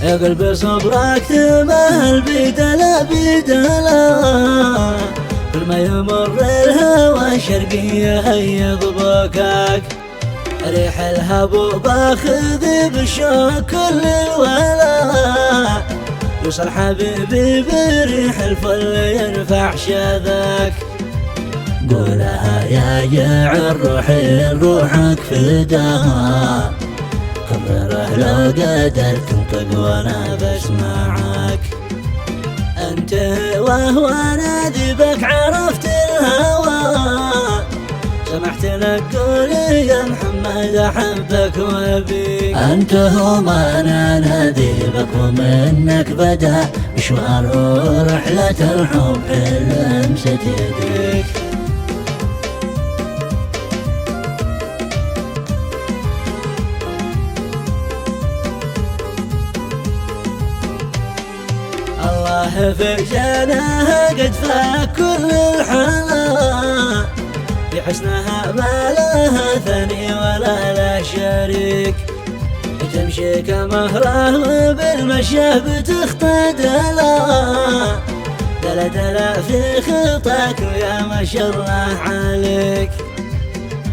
يا قلبي صبرك تمهل بدلا بدلا، كل ما يمر الهوى شرقية يضبكك، ريح الهبو باخذ بشوق كل الولا، يوصل حبيبي بريح الفل يرفع شذاك. قولها يا جاعل روحي روحك فداها، خبره لو قدرت تنطق وانا بسمعك. انت وهو ناذبك عرفت الهوى، سمحت لك قولي يا محمد احبك وابيك. انت هو ما انا ناذبك ومنك بدا مشوار ورحلة الحب لمسة يديك. الله في جناها قد فاك كل الحلا، في حسنها ما لها ثاني ولا لا شريك، تمشي كمهره وبالمشيه بتخطى دلا دلا في خطاك ويا ما شاء الله عليك.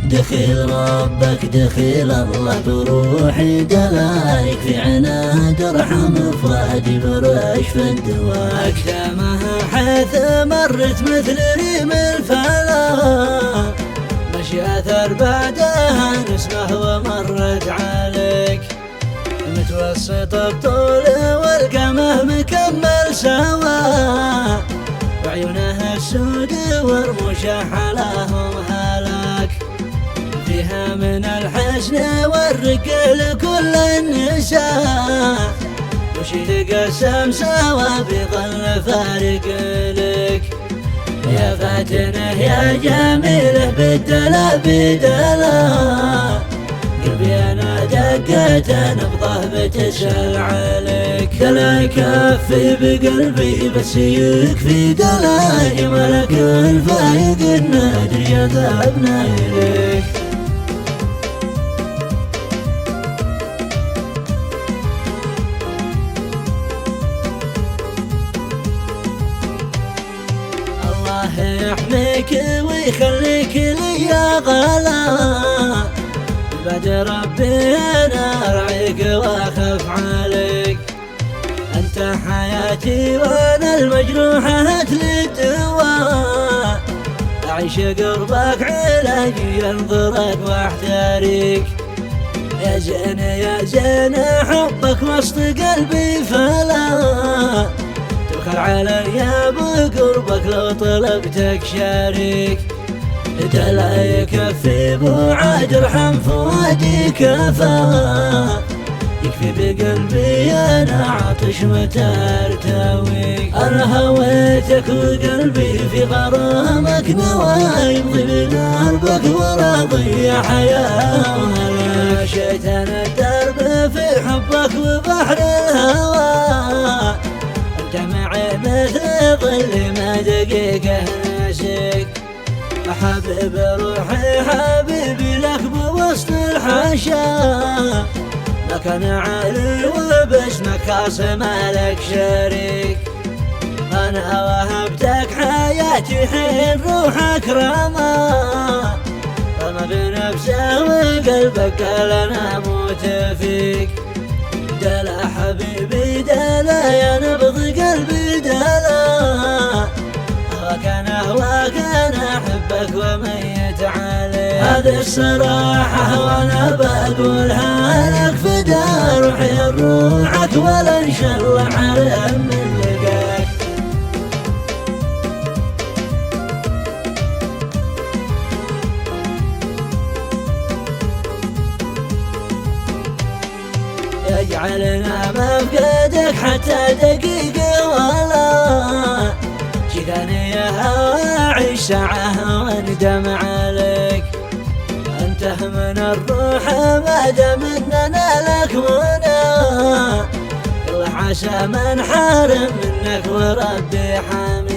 دخيل ربك دخيل الله بروحي دلايك، في عناد ارحم فؤادي برش في الدواء. اكتمها حيث مرت مثل ريم الفلا، مشي اثر بعدها نسمه ومرت عليك، متوسط الطول والقمه مكمل سوا، وعيونها السود ورموشها حلاهم هلاك، فيها من الحسن والرقة لكل النساء، وش تقسم سوا بظل فارق لك. يا فاتنه يا جميله بدلا بدلا، قلبي انا دقت نبضه بتسأل عليك. دلا يكفي بقلبي بس يكفي دلا، ملك الفايق النادر يذهبنا اليك. يحميك ويخليك لي يا غلا، بعد ربي انا ارعيك واخاف عليك. انت حياتي وانا المجروحة هاتلي الدواء، اعيش قربك علاجي ينظرك واحتاريك. يا زين يا زين حبك وسط قلبي فلا، تبخل علي بقربك لو طلبتك شريك. دلا يكفي بعد ارحم فؤادي كفى، يكفي بقلبي انا عطش متى ارتويك. انا هويتك وقلبي في غرامك نوى، يمضي بقلبك وراضي يا حياة وهلا. مشيت انا الدرب في حبك وبحر الهوى، انت معي مثل ظلي ما دقيقة ناسيك. حبيب روحي حبيبي لك بوسط الحشا، ما كان عالي وباسمك خاصم لك شريك. انا وهبتك حياتي حين روحك رمى، رمى بنفسه وقلبك قال انا اموت فيك. دلا حبيبي دلا يا نبض قلبي دلا، هواك انا احبك وميت عليك. هذه الصراحة وانا بقولها لك فدا روحي روحك، ولا ان شاء الله حرم من لقاك. يجعلنا مفقدك حتى دقيقة ولا، جيتني يا هوى أعيش ساعة واندم عليك. أنت من الروح ما دام إننا لك منى، الله عسى من حارم منك وربي حامي.